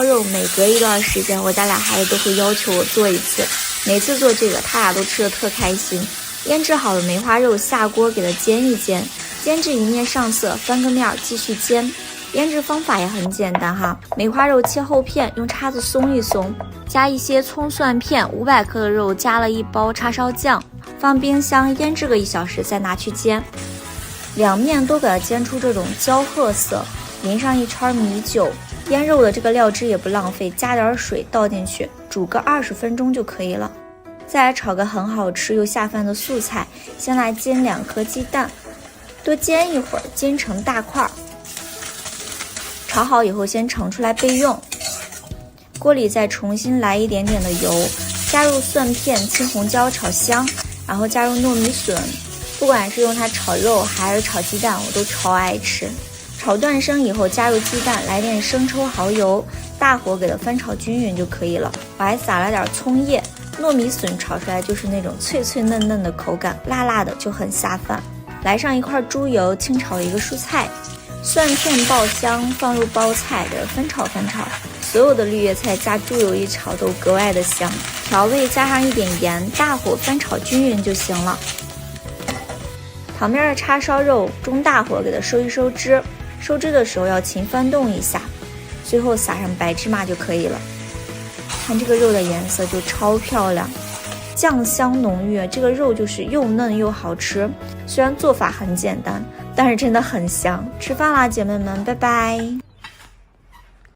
肉每隔一段时间，我家俩孩子都会要求我做一次，每次做这个，他俩都吃得特开心。腌制好的梅花肉下锅给它煎一煎，煎至一面上色，翻个面继续煎。腌制方法也很简单哈，梅花肉切厚片，用叉子松一松，加一些葱蒜片，500克的肉加了1包叉烧酱，放冰箱腌制个1小时，再拿去煎。两面都给它煎出这种焦褐色，淋上一圈米酒。腌肉的这个料汁也不浪费，加点水倒进去，煮个20分钟就可以了。再来炒个很好吃又下饭的素菜，先来煎2颗鸡蛋，多煎一会儿，煎成大块。炒好以后先盛出来备用。锅里再重新来一点点的油，加入蒜片、青红椒炒香，然后加入糯米笋。不管是用它炒肉还是炒鸡蛋，我都超爱吃。炒断生以后加入鸡蛋，来点生抽蚝油，大火给它翻炒均匀就可以了。我还撒了点葱叶，糯米笋炒出来就是那种脆脆嫩嫩的口感，辣辣的就很下饭。来上一块猪油，清炒一个蔬菜，蒜片爆香，放入包菜，给它翻炒翻炒。所有的绿叶菜加猪油一炒都格外的香。调味加上一点盐，大火翻炒均匀就行了。旁边的叉烧肉中大火给它收一收汁，收汁的时候要勤翻动一下，最后撒上白芝麻就可以了。看这个肉的颜色就超漂亮，酱香浓郁，这个肉就是又嫩又好吃。虽然做法很简单，但是真的很香。吃饭啦，姐妹们，拜拜。